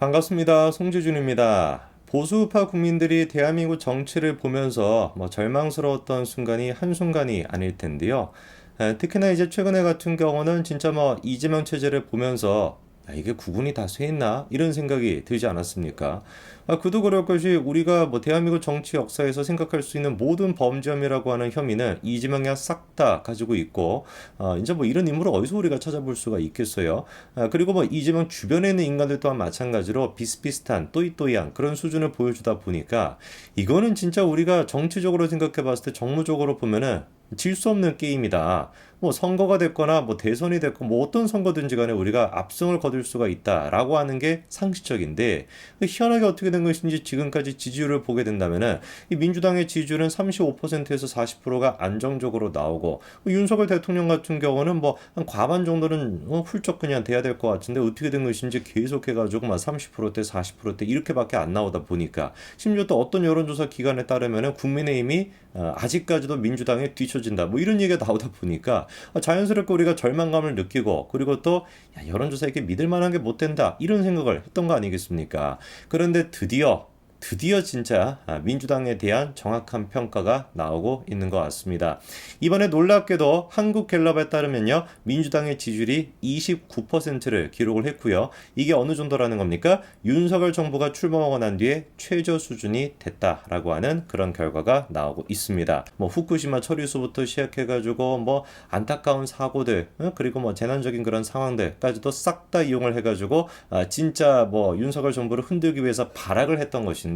반갑습니다. 송지준입니다. 보수우파 국민들이 대한민국 정치를 보면서 절망스러웠던 순간이 한순간이 아닐 텐데요. 특히나 이제 최근에 같은 경우는 진짜 이재명 체제를 보면서 야, 이게 국운이 다 쇠했나? 이런 생각이 들지 않았습니까? 그도 그럴 것이 우리가 대한민국 정치 역사에서 생각할 수 있는 모든 범죄험이라고 하는 혐의는 이재명이 싹 다 가지고 있고, 이제 이런 인물을 어디서 우리가 찾아볼 수가 있겠어요? 그리고 이재명 주변에 있는 인간들 또한 마찬가지로 비슷비슷한 또이또이한 그런 수준을 보여주다 보니까 이거는 진짜 우리가 정치적으로 생각해 봤을 때 정무적으로 보면은 질 수 없는 게임이다. 선거가 됐거나 대선이 됐고 어떤 선거든지 간에 우리가 압승을 거둘 수가 있다라고 하는 게 상식적인데 희한하게 어떻게 된 것인지 지금까지 지지율을 보게 된다면은 이 민주당의 지지율은 35%에서 40%가 안정적으로 나오고 윤석열 대통령 같은 경우는 한 과반 정도는 훌쩍 그냥 돼야 될 것 같은데 어떻게 된 것인지 계속해가지고 30%대 40%대 이렇게밖에 안 나오다 보니까 심지어 또 어떤 여론조사 기관에 따르면은 국민의힘이 아직까지도 민주당에 뒤처진다 이런 얘기가 나오다 보니까 자연스럽게 우리가 절망감을 느끼고 그리고 또 야, 여론조사 이렇게 믿을 만한 게 못 된다 이런 생각을 했던 거 아니겠습니까? 그런데 드디어 진짜 민주당에 대한 정확한 평가가 나오고 있는 것 같습니다. 이번에 놀랍게도 한국갤럽에 따르면요. 민주당의 지지율이 29%를 기록을 했고요. 이게 어느 정도라는 겁니까? 윤석열 정부가 출범하고 난 뒤에 최저 수준이 됐다라고 하는 그런 결과가 나오고 있습니다. 후쿠시마 처리수부터 시작해가지고 안타까운 사고들 그리고 재난적인 그런 상황들까지도 싹 다 이용을 해가지고 진짜 윤석열 정부를 흔들기 위해서 발악을 했던 것인데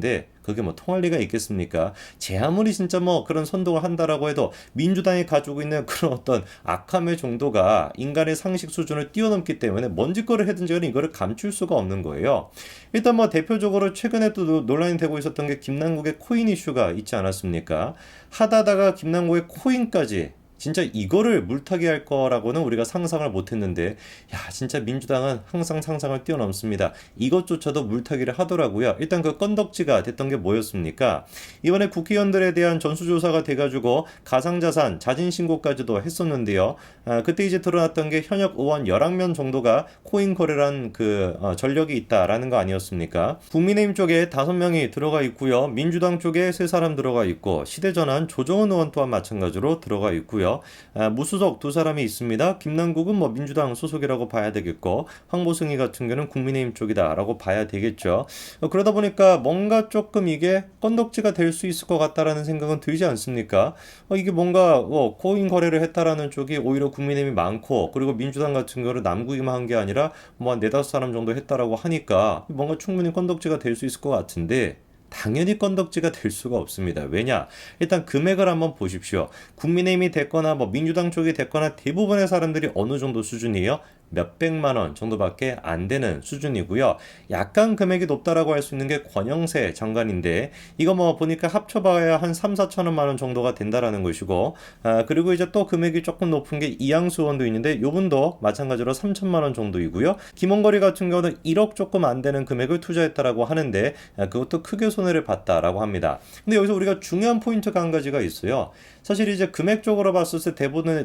그게 통할 리가 있겠습니까? 제 아무리 진짜 그런 선동을 한다라고 해도 민주당이 가지고 있는 그런 어떤 악함의 정도가 인간의 상식 수준을 뛰어넘기 때문에 뭔 짓거리를 해든지 간에 이거를 감출 수가 없는 거예요. 일단 대표적으로 최근에 또 논란이 되고 있었던 게 김남국의 코인 이슈가 있지 않았습니까? 하다가 김남국의 코인까지 진짜 이거를 물타기 할 거라고는 우리가 상상을 못 했는데, 야, 진짜 민주당은 항상 상상을 뛰어넘습니다. 이것조차도 물타기를 하더라고요. 일단 그 건덕지가 됐던 게 뭐였습니까? 이번에 국회의원들에 대한 전수조사가 돼가지고 가상자산, 자진신고까지도 했었는데요. 그때 이제 드러났던 게 현역 의원 11명 정도가 코인 거래란 전력이 있다라는 거 아니었습니까? 국민의힘 쪽에 5명이 들어가 있고요. 민주당 쪽에 3사람 들어가 있고, 시대전환 조정은 의원 또한 마찬가지로 들어가 있고요. 무소속 2사람이 있습니다. 김남국은 민주당 소속이라고 봐야 되겠고 황보승이 같은 경우는 국민의힘 쪽이다라고 봐야 되겠죠. 그러다 보니까 뭔가 조금 이게 건덕지가 될 수 있을 것 같다라는 생각은 들지 않습니까? 이게 뭔가 코인 거래를 했다라는 쪽이 오히려 국민의힘이 많고 그리고 민주당 같은 경우는 남국이만 한 게 아니라 한 4-5사람 정도 했다라고 하니까 뭔가 충분히 건덕지가 될 수 있을 것 같은데 당연히 건덕지가 될 수가 없습니다. 왜냐? 일단 금액을 한번 보십시오. 국민의힘이 됐거나 민주당 쪽이 됐거나 대부분의 사람들이 어느 정도 수준이에요? 몇백만 원 정도밖에 안 되는 수준이고요. 약간 금액이 높다라고 할 수 있는 게 권영세 장관인데 이거 보니까 합쳐봐야 한 3-4천만 원 정도가 된다라는 것이고 그리고 이제 또 금액이 조금 높은 게 이양수 의원도 있는데 요분도 마찬가지로 3천만 원 정도이고요. 김원거리 같은 경우는 1억 조금 안 되는 금액을 투자했다라고 하는데 그것도 크게 손해를 봤다라고 합니다. 근데 여기서 우리가 중요한 포인트가 한 가지가 있어요. 사실 이제 금액적으로 봤을 때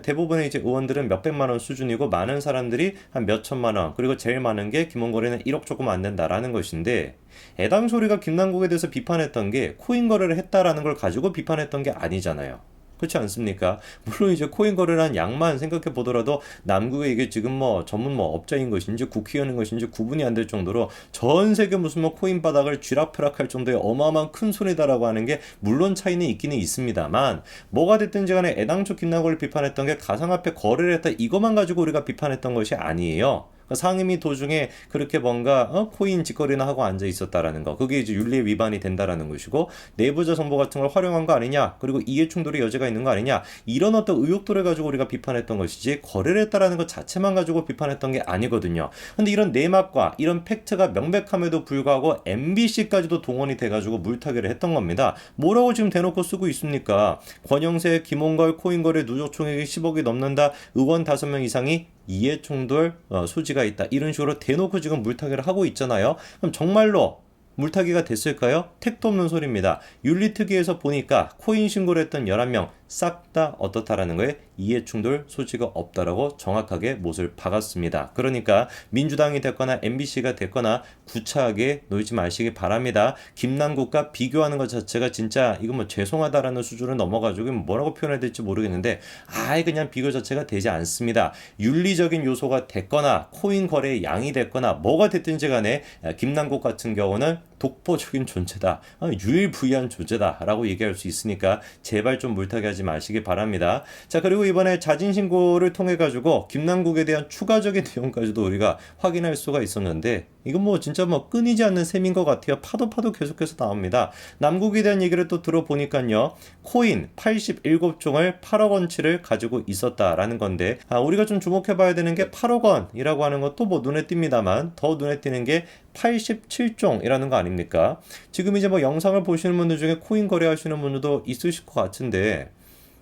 대부분의 이제 의원들은 몇백만 원 수준이고 많은 사람들이 한 몇천만 원 그리고 제일 많은 게 김원거리는 1억 조금 안 된다라는 것인데 애당소리가 김남국에 대해서 비판했던 게 코인 거래를 했다라는 걸 가지고 비판했던 게 아니잖아요. 그렇지 않습니까? 물론 이제 코인 거래란 양만 생각해 보더라도 남국에 이게 지금 전문 업자인 것인지 국회의원인 것인지 구분이 안 될 정도로 전 세계 무슨 코인 바닥을 쥐락펴락할 정도의 어마어마한 큰 손이다라고 하는 게 물론 차이는 있기는 있습니다만 뭐가 됐든지 간에 애당초 김남국을 비판했던 게 가상화폐 거래를 했다 이것만 가지고 우리가 비판했던 것이 아니에요. 상임위 도중에 그렇게 뭔가 코인 직거래나 하고 앉아 있었다라는 거 그게 이제 윤리에 위반이 된다라는 것이고 내부자 정보 같은 걸 활용한 거 아니냐 그리고 이해 충돌의 여지가 있는 거 아니냐 이런 어떤 의혹들을 가지고 우리가 비판했던 것이지 거래를 했다라는 것 자체만 가지고 비판했던 게 아니거든요. 근데 이런 내막과 이런 팩트가 명백함에도 불구하고 MBC까지도 동원이 돼가지고 물타기를 했던 겁니다. 뭐라고 지금 대놓고 쓰고 있습니까? 권영세, 김홍걸 코인 거래 누적 총액이 10억이 넘는다. 의원 5명 이상이 이해충돌 소지가 있다. 이런 식으로 대놓고 지금 물타기를 하고 있잖아요. 그럼 정말로 물타기가 됐을까요? 택도 없는 소리입니다. 윤리특위에서 보니까 코인 신고를 했던 11명 싹 다 어떻다라는 거에 이해충돌 소지가 없다라고 정확하게 못을 박았습니다. 그러니까 민주당이 됐거나 MBC가 됐거나 구차하게 놓이지 마시기 바랍니다. 김남국과 비교하는 것 자체가 진짜 이거 뭐 죄송하다라는 수준을 넘어가지고 뭐라고 표현해야 될지 모르겠는데 아예 그냥 비교 자체가 되지 않습니다. 윤리적인 요소가 됐거나 코인 거래의 양이 됐거나 뭐가 됐든지 간에 김남국 같은 경우는 독보적인 존재다. 유일무이한 존재다라고 얘기할 수 있으니까 제발 좀 물타기 하지 마시기 바랍니다. 자, 그리고 이번에 자진신고를 통해 가지고 김남국에 대한 추가적인 내용까지도 우리가 확인할 수가 있었는데 이건 뭐 진짜 뭐 끊이지 않는 셈인 것 같아요. 파도 계속해서 나옵니다. 남국에 대한 얘기를 또 들어보니까요. 코인 87종을 8억 원치를 가지고 있었다라는 건데 우리가 좀 주목해 봐야 되는 게 8억 원이라고 하는 것도 뭐 눈에 띕니다만 더 눈에 띄는 게 87종이라는 거 아닙니까? 지금 이제 뭐 영상을 보시는 분들 중에 코인 거래하시는 분들도 있으실 것 같은데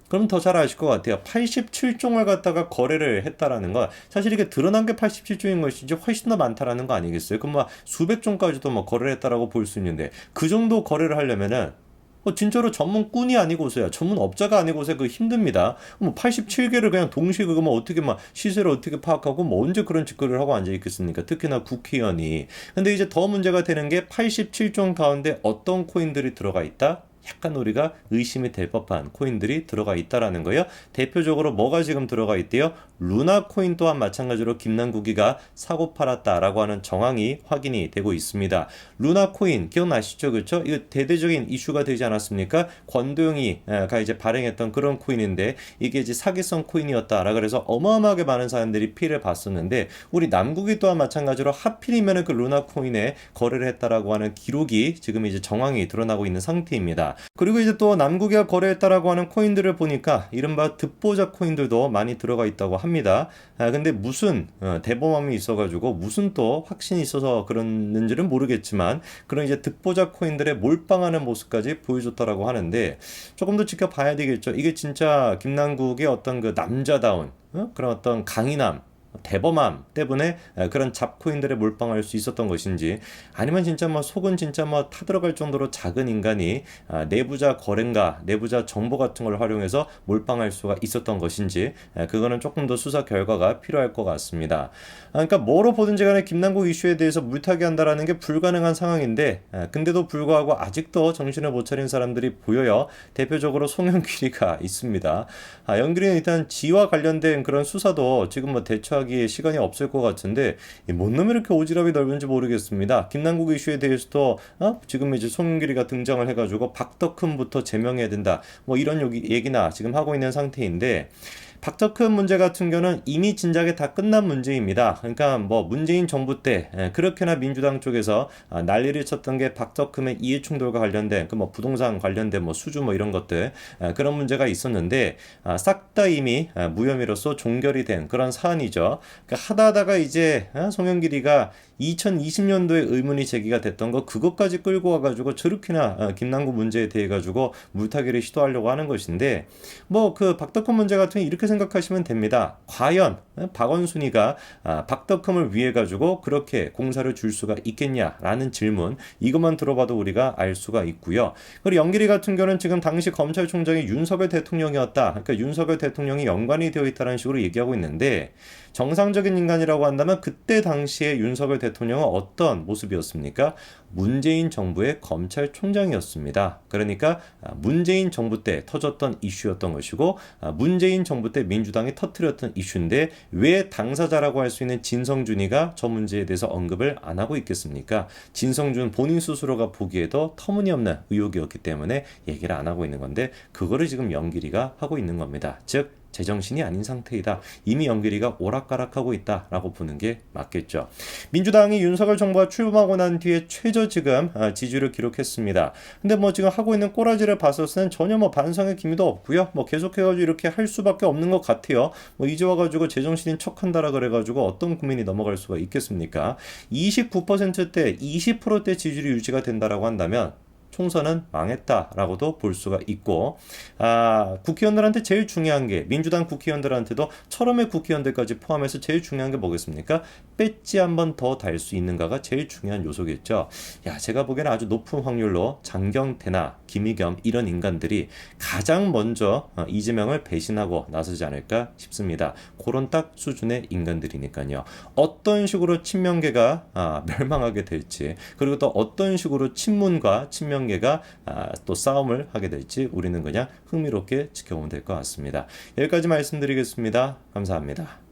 그럼 더 잘 아실 것 같아요. 87종을 갖다가 거래를 했다라는 건 사실 이게 드러난 게 87종인 것이지 훨씬 더 많다라는 거 아니겠어요? 그럼 뭐 수백 종까지도 뭐 거래를 했다라고 볼 수 있는데 그 정도 거래를 하려면은 진짜로 전문꾼이 아니고서야 전문업자가 아니고서야 그 힘듭니다. 뭐 87개를 그냥 동시에 그거 뭐 어떻게 막 시세를 어떻게 파악하고 뭐 언제 그런 짓거리를 하고 앉아 있겠습니까? 특히나 국회의원이. 근데 이제 더 문제가 되는 게 87종 가운데 어떤 코인들이 들어가 있다? 약간 우리가 의심이 될 법한 코인들이 들어가 있다라는 거예요. 대표적으로 뭐가 지금 들어가 있대요? 루나 코인 또한 마찬가지로 김남국이가 사고 팔았다라고 하는 정황이 확인이 되고 있습니다. 루나 코인 기억나시죠? 그렇죠? 이거 대대적인 이슈가 되지 않았습니까? 권도영이가 이제 발행했던 그런 코인인데 이게 이제 사기성 코인이었다라 그래서 어마어마하게 많은 사람들이 피해를 봤었는데 우리 남국이 또한 마찬가지로 하필이면 그 루나 코인에 거래를 했다라고 하는 기록이 지금 이제 정황이 드러나고 있는 상태입니다. 그리고 이제 또 남국이가 거래했다라고 하는 코인들을 보니까 이른바 듣보잡 코인들도 많이 들어가 있다고 합니다. 근데 무슨 대범함이 있어가지고 무슨 또 확신이 있어서 그러는지는 모르겠지만 그런 이제 듣보잡 코인들의 몰빵하는 모습까지 보여줬다라고 하는데 조금 더 지켜봐야 되겠죠. 이게 진짜 김남국의 어떤 그 남자다운 그런 어떤 강인함 대범함 때문에 그런 잡코인들에 몰빵할 수 있었던 것인지 아니면 진짜 뭐 속은 진짜 뭐 타들어갈 정도로 작은 인간이 내부자 거래인가 내부자 정보 같은 걸 활용해서 몰빵할 수가 있었던 것인지 그거는 조금 더 수사 결과가 필요할 것 같습니다. 그러니까 뭐로 보든지 간에 김남국 이슈에 대해서 물타기 한다라는 게 불가능한 상황인데 근데도 불구하고 아직도 정신을 못 차린 사람들이 보여요. 대표적으로 송영길이가 있습니다. 영길이는 일단 지와 관련된 그런 수사도 지금 뭐 대처하기에 시간이 없을 것 같은데 뭔 놈이 이렇게 오지랖이 넓은지 모르겠습니다. 김남국 이슈에 대해서도 지금 이제 송영길이가 등장을 해가지고 박덕흠부터 제명해야 된다. 뭐 이런 얘기나 지금 하고 있는 상태인데 박덕흠 문제 같은 경우는 이미 진작에 다 끝난 문제입니다. 그러니까 뭐 문재인 정부 때 그렇게나 민주당 쪽에서 난리를 쳤던 게 박덕흠의 이해충돌과 관련된 그 뭐 부동산 관련된 뭐 수주 뭐 이런 것들 그런 문제가 있었는데 싹 다 이미 무혐의로서 종결이 된 그런 사안이죠. 그러니까 하다가 이제 송영길이가 2020년도에 의문이 제기가 됐던 거 그것까지 끌고 와가지고 저렇게나 김남국 문제에 대해 가지고 물타기를 시도하려고 하는 것인데 뭐 그 박덕흠 문제 같은 경우 이렇게 생각하시면 됩니다. 과연 박원순이가 박덕흠을 위해 가지고 그렇게 공사를 줄 수가 있겠냐라는 질문 이것만 들어봐도 우리가 알 수가 있고요. 그리고 영길이 같은 경우는 지금 당시 검찰총장이 윤석열 대통령이었다. 그러니까 윤석열 대통령이 연관이 되어 있다는 식으로 얘기하고 있는데 정상적인 인간이라고 한다면 그때 당시에 윤석열 대통령은 어떤 모습이었습니까? 문재인 정부의 검찰총장이었습니다. 그러니까 문재인 정부 때 터졌던 이슈였던 것이고 문재인 정부 때 민주당이 터뜨렸던 이슈인데 왜 당사자라고 할 수 있는 진성준이가 저 문제에 대해서 언급을 안 하고 있겠습니까? 진성준 본인 스스로가 보기에도 터무니없는 의혹이었기 때문에 얘기를 안 하고 있는 건데 그거를 지금 영길이가 하고 있는 겁니다. 즉 제정신이 아닌 상태이다. 이미 영길이가 오락가락하고 있다라고 보는 게 맞겠죠. 민주당이 윤석열 정부가 출범하고 난 뒤에 최저 지금 지지율을 기록했습니다. 근데 뭐 지금 하고 있는 꼬라지를 봤었을 땐 전혀 뭐 반성의 기미도 없고요. 뭐 계속해가지고 이렇게 할 수밖에 없는 것 같아요. 뭐 이제 와가지고 제정신인 척한다라 그래가지고 어떤 국민이 넘어갈 수가 있겠습니까? 29%대 20%대 지지율이 유지가 된다라고 한다면 총선은 망했다라고도 볼 수가 있고, 국회의원들한테 제일 중요한 게, 민주당 국회의원들한테도 철험의 국회의원들까지 포함해서 제일 중요한 게 뭐겠습니까? 배지 한 번 더 달 수 있는가가 제일 중요한 요소겠죠. 야, 제가 보기에는 아주 높은 확률로 장경태나 김의겸 이런 인간들이 가장 먼저 이재명을 배신하고 나서지 않을까 싶습니다. 그런 딱 수준의 인간들이니까요. 어떤 식으로 친명계가 멸망하게 될지, 그리고 또 어떤 식으로 친문과 친명계가 또 싸움을 하게 될지 우리는 그냥 흥미롭게 지켜보면 될 것 같습니다. 여기까지 말씀드리겠습니다. 감사합니다.